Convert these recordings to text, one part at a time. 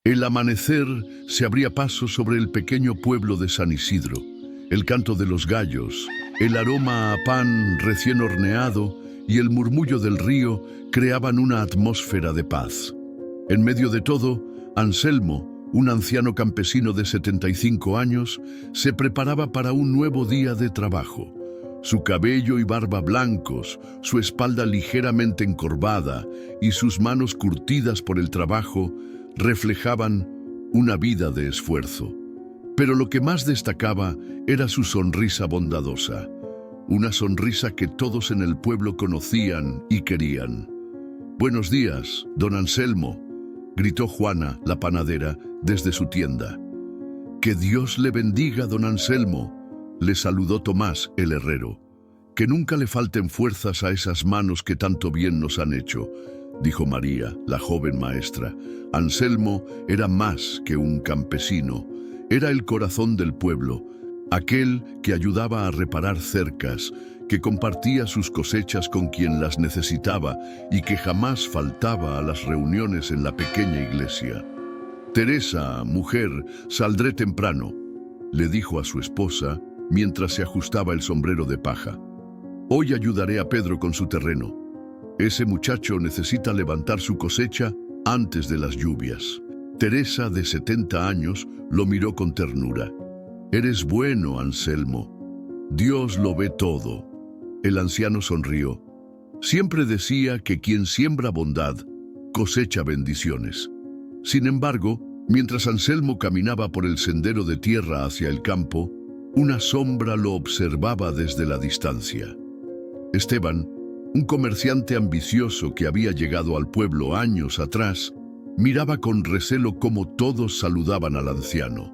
El amanecer se abría paso sobre el pequeño pueblo de San Isidro. El canto de los gallos, el aroma a pan recién horneado y el murmullo del río creaban una atmósfera de paz. En medio de todo, Anselmo, un anciano campesino de 75 años, se preparaba para un nuevo día de trabajo. Su cabello y barba blancos, su espalda ligeramente encorvada y sus manos curtidas por el trabajo reflejaban una vida de esfuerzo. Pero lo que más destacaba era su sonrisa bondadosa, una sonrisa que todos en el pueblo conocían y querían. «Buenos días, don Anselmo», gritó Juana, la panadera, desde su tienda. «Que Dios le bendiga, don Anselmo», le saludó Tomás, el herrero. «Que nunca le falten fuerzas a esas manos que tanto bien nos han hecho», dijo María, la joven maestra. Anselmo era más que un campesino, era el corazón del pueblo, aquel que ayudaba a reparar cercas, que compartía sus cosechas con quien las necesitaba y que jamás faltaba a las reuniones en la pequeña iglesia. «Teresa, mujer, saldré temprano», le dijo a su esposa mientras se ajustaba el sombrero de paja. «Hoy ayudaré a Pedro con su terreno. Ese muchacho necesita levantar su cosecha antes de las lluvias». Teresa, de 70 años, lo miró con ternura. «Eres bueno, Anselmo. Dios lo ve todo». El anciano sonrió. Siempre decía que quien siembra bondad, cosecha bendiciones. Sin embargo, mientras Anselmo caminaba por el sendero de tierra hacia el campo, una sombra lo observaba desde la distancia. Esteban, un comerciante ambicioso que había llegado al pueblo años atrás, miraba con recelo cómo todos saludaban al anciano.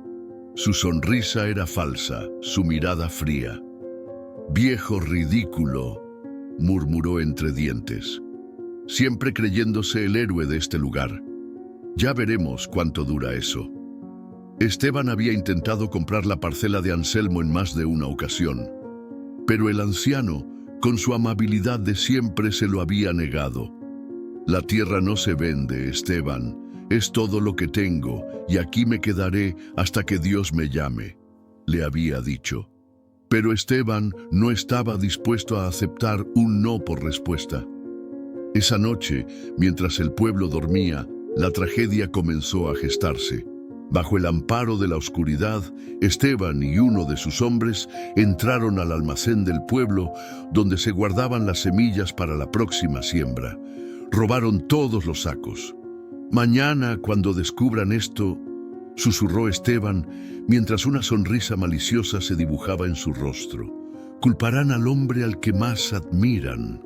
Su sonrisa era falsa, su mirada fría. «Viejo ridículo», murmuró entre dientes, siempre creyéndose el héroe de este lugar. «Ya veremos cuánto dura eso». Esteban había intentado comprar la parcela de Anselmo en más de una ocasión, pero el anciano, con su amabilidad de siempre, se lo había negado. «La tierra no se vende, Esteban. Es todo lo que tengo, y aquí me quedaré hasta que Dios me llame», le había dicho. Pero Esteban no estaba dispuesto a aceptar un no por respuesta. Esa noche, mientras el pueblo dormía, la tragedia comenzó a gestarse. Bajo el amparo de la oscuridad, Esteban y uno de sus hombres entraron al almacén del pueblo, donde se guardaban las semillas para la próxima siembra. Robaron todos los sacos. «Mañana, cuando descubran esto», susurró Esteban, mientras una sonrisa maliciosa se dibujaba en su rostro, «culparán al hombre al que más admiran».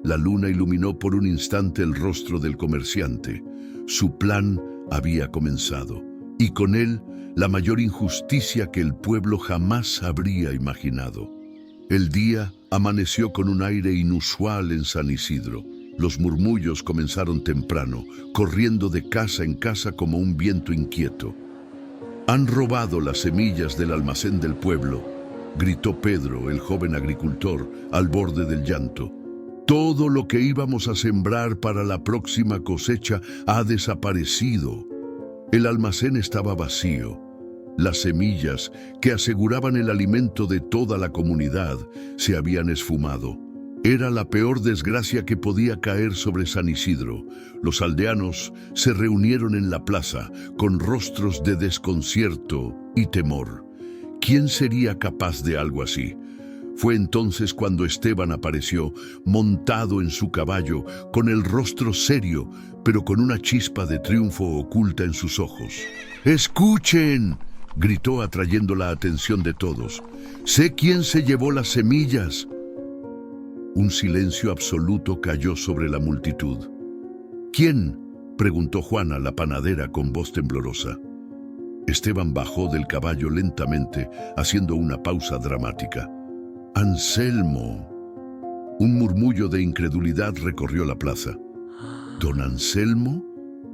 La luna iluminó por un instante el rostro del comerciante. Su plan había comenzado, y con él la mayor injusticia que el pueblo jamás habría imaginado. El día amaneció con un aire inusual en San Isidro. Los murmullos comenzaron temprano, corriendo de casa en casa como un viento inquieto. «Han robado las semillas del almacén del pueblo», gritó Pedro, el joven agricultor, al borde del llanto. «Todo lo que íbamos a sembrar para la próxima cosecha ha desaparecido». El almacén estaba vacío. Las semillas, que aseguraban el alimento de toda la comunidad, se habían esfumado. Era la peor desgracia que podía caer sobre San Isidro. Los aldeanos se reunieron en la plaza, con rostros de desconcierto y temor. ¿Quién sería capaz de algo así? Fue entonces cuando Esteban apareció, montado en su caballo, con el rostro serio, pero con una chispa de triunfo oculta en sus ojos. «¡Escuchen!», gritó, atrayendo la atención de todos. «Sé quién se llevó las semillas». Un silencio absoluto cayó sobre la multitud. «¿Quién?», preguntó Juana, la panadera, con voz temblorosa. Esteban bajó del caballo lentamente, haciendo una pausa dramática. «Anselmo». Un murmullo de incredulidad recorrió la plaza. «¿Don Anselmo?»,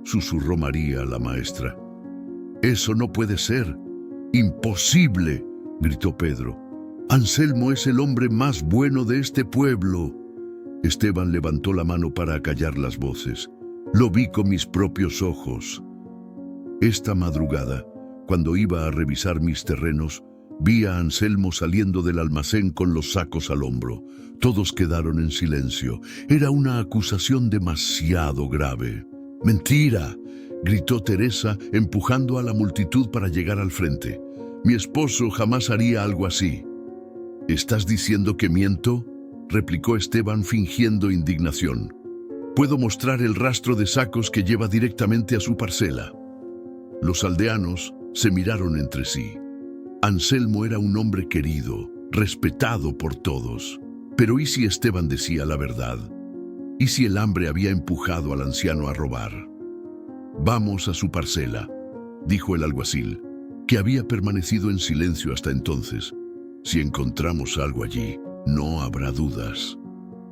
susurró María, la maestra. «Eso no puede ser. Imposible», gritó Pedro. «Anselmo es el hombre más bueno de este pueblo». Esteban levantó la mano para acallar las voces. «Lo vi con mis propios ojos». Esta madrugada, cuando iba a revisar mis terrenos, vi a Anselmo saliendo del almacén con los sacos al hombro. Todos quedaron en silencio. Era una acusación demasiado grave. «¡Mentira!», gritó Teresa, empujando a la multitud para llegar al frente. «Mi esposo jamás haría algo así». «¿Estás diciendo que miento?», replicó Esteban fingiendo indignación. «Puedo mostrar el rastro de sacos que lleva directamente a su parcela». Los aldeanos se miraron entre sí. Anselmo era un hombre querido, respetado por todos. Pero ¿y si Esteban decía la verdad? ¿Y si el hambre había empujado al anciano a robar? «Vamos a su parcela», dijo el alguacil, que había permanecido en silencio hasta entonces. «Si encontramos algo allí, no habrá dudas».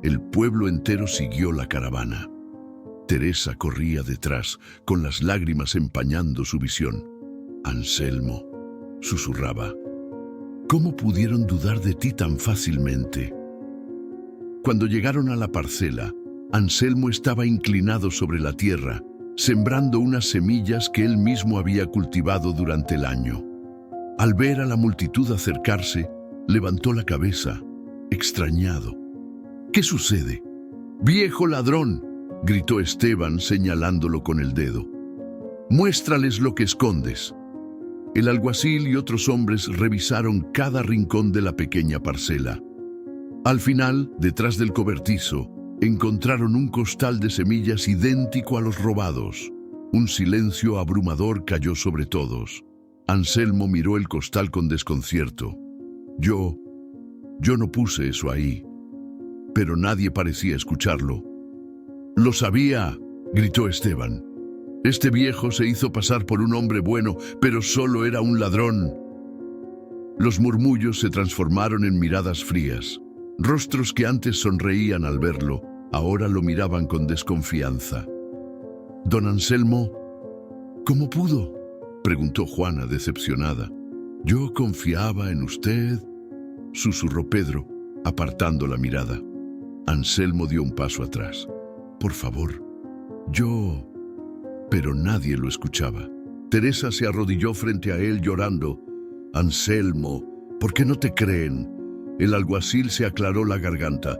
El pueblo entero siguió la caravana. Teresa corría detrás, con las lágrimas empañando su visión. «Anselmo», susurraba, «¿cómo pudieron dudar de ti tan fácilmente?». Cuando llegaron a la parcela, Anselmo estaba inclinado sobre la tierra, sembrando unas semillas que él mismo había cultivado durante el año. Al ver a la multitud acercarse, levantó la cabeza, extrañado. «¿Qué sucede?». «¡Viejo ladrón!», gritó Esteban señalándolo con el dedo. «Muéstrales lo que escondes». El alguacil y otros hombres revisaron cada rincón de la pequeña parcela. Al final, detrás del cobertizo, encontraron un costal de semillas idéntico a los robados. Un silencio abrumador cayó sobre todos. Anselmo miró el costal con desconcierto. Yo no puse eso ahí». Pero nadie parecía escucharlo. «Lo sabía», gritó Esteban. «Este viejo se hizo pasar por un hombre bueno, pero solo era un ladrón». Los murmullos se transformaron en miradas frías. Rostros que antes sonreían al verlo, ahora lo miraban con desconfianza. «Don Anselmo, ¿cómo pudo?», preguntó Juana decepcionada. «Yo confiaba en usted», susurró Pedro, apartando la mirada. Anselmo dio un paso atrás. «Por favor, yo...». Pero nadie lo escuchaba. Teresa se arrodilló frente a él llorando. «Anselmo, ¿por qué no te creen?». El alguacil se aclaró la garganta.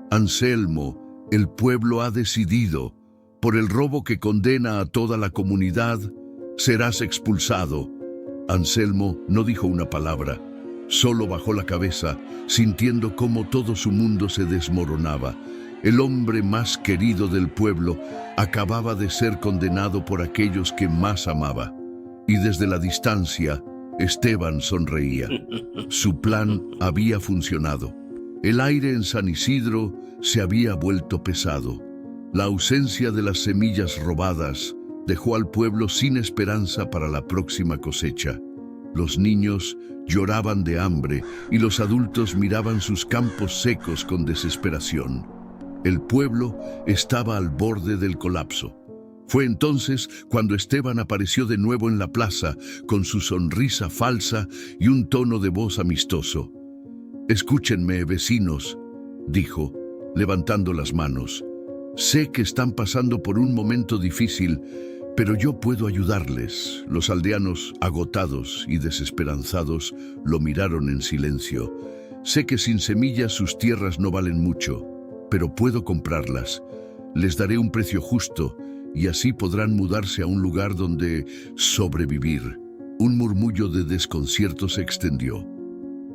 «Anselmo, el pueblo ha decidido. Por el robo que condena a toda la comunidad, serás expulsado». Anselmo no dijo una palabra. Solo bajó la cabeza, sintiendo cómo todo su mundo se desmoronaba. El hombre más querido del pueblo acababa de ser condenado por aquellos que más amaba. Y desde la distancia, Esteban sonreía. Su plan había funcionado. El aire en San Isidro se había vuelto pesado. La ausencia de las semillas robadas dejó al pueblo sin esperanza para la próxima cosecha. Los niños lloraban de hambre y los adultos miraban sus campos secos con desesperación. El pueblo estaba al borde del colapso. Fue entonces cuando Esteban apareció de nuevo en la plaza, con su sonrisa falsa y un tono de voz amistoso. «Escúchenme, vecinos», dijo, levantando las manos. «Sé que están pasando por un momento difícil, pero yo puedo ayudarles». Los aldeanos, agotados y desesperanzados, lo miraron en silencio. «Sé que sin semillas sus tierras no valen mucho, pero puedo comprarlas. Les daré un precio justo y así podrán mudarse a un lugar donde sobrevivir». Un murmullo de desconcierto se extendió.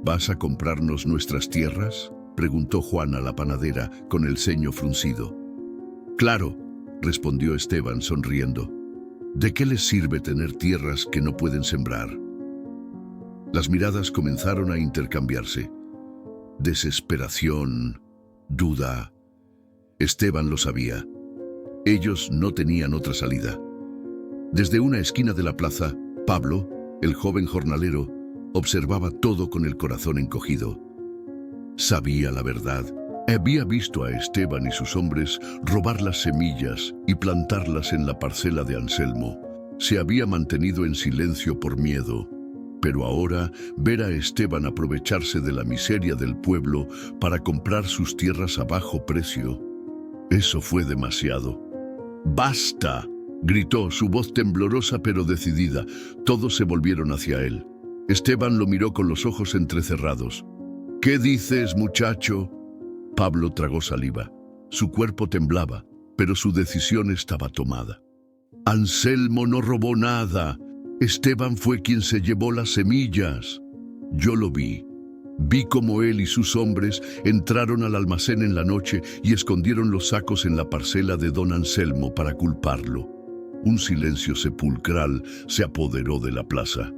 «¿Vas a comprarnos nuestras tierras?», preguntó Juana la panadera con el ceño fruncido. «Claro», respondió Esteban sonriendo. «¿De qué les sirve tener tierras que no pueden sembrar?». Las miradas comenzaron a intercambiarse. Desesperación, duda. Esteban lo sabía. Ellos no tenían otra salida. Desde una esquina de la plaza, Pablo, el joven jornalero, observaba todo con el corazón encogido. Sabía la verdad. Había visto a Esteban y sus hombres robar las semillas y plantarlas en la parcela de Anselmo. Se había mantenido en silencio por miedo, pero ahora ver a Esteban aprovecharse de la miseria del pueblo para comprar sus tierras a bajo precio, eso fue demasiado. «¡Basta!», Gritó, su voz temblorosa pero decidida. Todos se volvieron hacia él. Esteban lo miró con los ojos entrecerrados. ¿Qué dices, muchacho? Pablo tragó saliva. Su cuerpo temblaba, pero su decisión estaba tomada. Anselmo no robó nada. Esteban fue quien se llevó las semillas. Yo lo vi. Vi cómo él y sus hombres entraron al almacén en la noche y escondieron los sacos en la parcela de don Anselmo para culparlo. Un silencio sepulcral se apoderó de la plaza.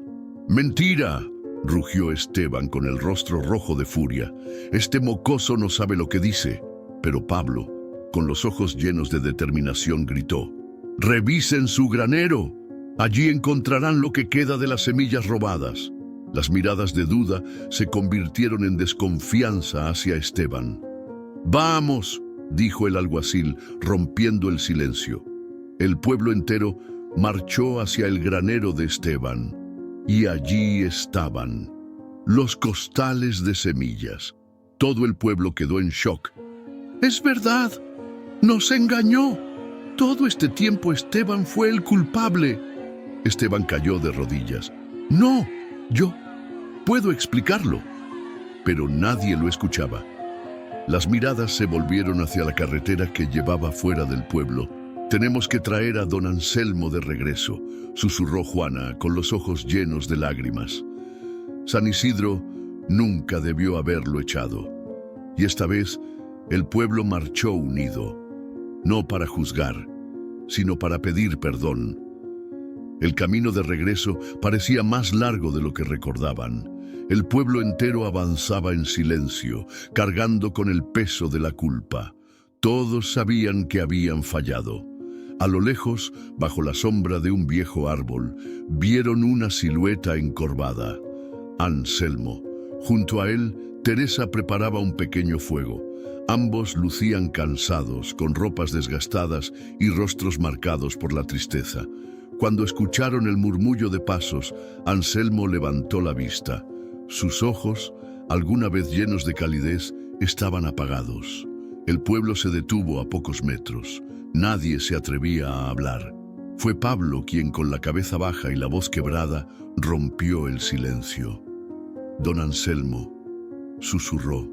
¡Mentira!, rugió Esteban con el rostro rojo de furia. Este mocoso no sabe lo que dice. Pero Pablo, con los ojos llenos de determinación, gritó: ¡Revisen su granero! Allí encontrarán lo que queda de las semillas robadas. Las miradas de duda se convirtieron en desconfianza hacia Esteban. ¡Vamos!, dijo el alguacil, rompiendo el silencio. El pueblo entero marchó hacia el granero de Esteban. Y allí estaban los costales de semillas. Todo el pueblo quedó en shock. ¡Es verdad! ¡Nos engañó! Todo este tiempo Esteban fue el culpable. Esteban cayó de rodillas. ¡No! Yo puedo explicarlo. Pero nadie lo escuchaba. Las miradas se volvieron hacia la carretera que llevaba fuera del pueblo. «Tenemos que traer a don Anselmo de regreso», susurró Juana con los ojos llenos de lágrimas. San Isidro nunca debió haberlo echado. Y esta vez el pueblo marchó unido, no para juzgar, sino para pedir perdón. El camino de regreso parecía más largo de lo que recordaban. El pueblo entero avanzaba en silencio, cargando con el peso de la culpa. Todos sabían que habían fallado. A lo lejos, bajo la sombra de un viejo árbol, vieron una silueta encorvada. Anselmo. Junto a él, Teresa preparaba un pequeño fuego. Ambos lucían cansados, con ropas desgastadas y rostros marcados por la tristeza. Cuando escucharon el murmullo de pasos, Anselmo levantó la vista. Sus ojos, alguna vez llenos de calidez, estaban apagados. El pueblo se detuvo a pocos metros. Nadie se atrevía a hablar. Fue Pablo quien, con la cabeza baja y la voz quebrada, rompió el silencio. «Don Anselmo», susurró.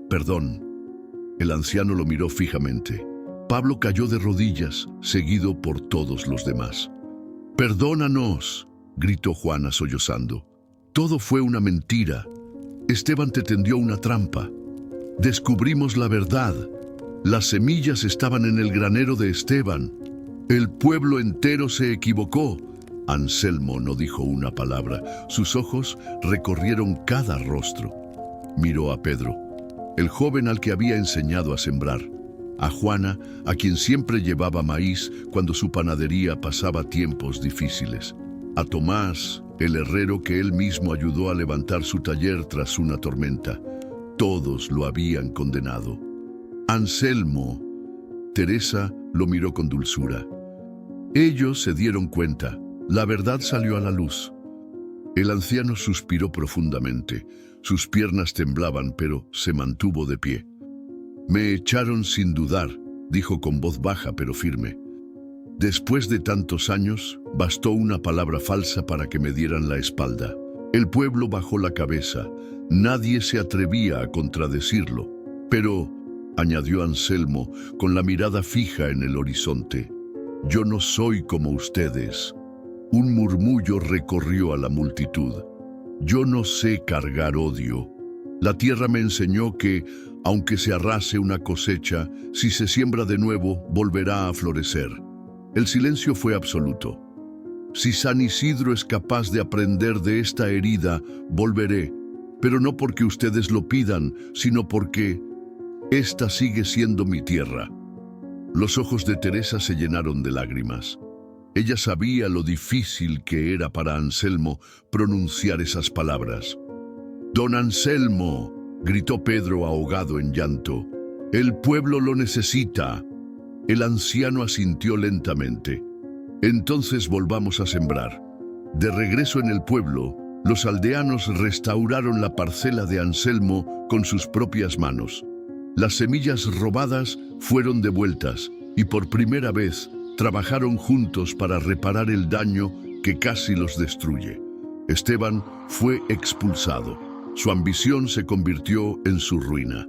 «Perdón». El anciano lo miró fijamente. Pablo cayó de rodillas, seguido por todos los demás. «Perdónanos», gritó Juana sollozando. «Todo fue una mentira. Esteban te tendió una trampa. Descubrimos la verdad. Las semillas estaban en el granero de Esteban. El pueblo entero se equivocó». Anselmo no dijo una palabra. Sus ojos recorrieron cada rostro. Miró a Pedro, el joven al que había enseñado a sembrar, a Juana, a quien siempre llevaba maíz cuando su panadería pasaba tiempos difíciles, a Tomás, el herrero que él mismo ayudó a levantar su taller tras una tormenta. Todos lo habían condenado. Anselmo. Teresa lo miró con dulzura. Ellos se dieron cuenta. La verdad salió a la luz. El anciano suspiró profundamente. Sus piernas temblaban, pero se mantuvo de pie. «Me echaron sin dudar», dijo con voz baja pero firme. «Después de tantos años, bastó una palabra falsa para que me dieran la espalda». El pueblo bajó la cabeza. Nadie se atrevía a contradecirlo. «Pero», añadió Anselmo, con la mirada fija en el horizonte, «yo no soy como ustedes». Un murmullo recorrió a la multitud. «Yo no sé cargar odio. La tierra me enseñó que, aunque se arrase una cosecha, si se siembra de nuevo, volverá a florecer». El silencio fue absoluto. «Si San Isidro es capaz de aprender de esta herida, volveré, pero no porque ustedes lo pidan, sino porque esta sigue siendo mi tierra». Los ojos de Teresa se llenaron de lágrimas. Ella sabía lo difícil que era para Anselmo pronunciar esas palabras. «Don Anselmo», gritó Pedro ahogado en llanto, «el pueblo lo necesita». El anciano asintió lentamente. «Entonces volvamos a sembrar». De regreso en el pueblo, los aldeanos restauraron la parcela de Anselmo con sus propias manos. Las semillas robadas fueron devueltas y por primera vez trabajaron juntos para reparar el daño que casi los destruye. Esteban fue expulsado. Su ambición se convirtió en su ruina.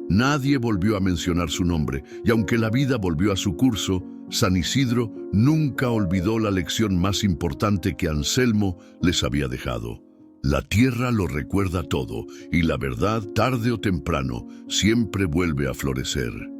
Nadie volvió a mencionar su nombre, y aunque la vida volvió a su curso, San Isidro nunca olvidó la lección más importante que Anselmo les había dejado. La tierra lo recuerda todo, y la verdad, tarde o temprano, siempre vuelve a florecer.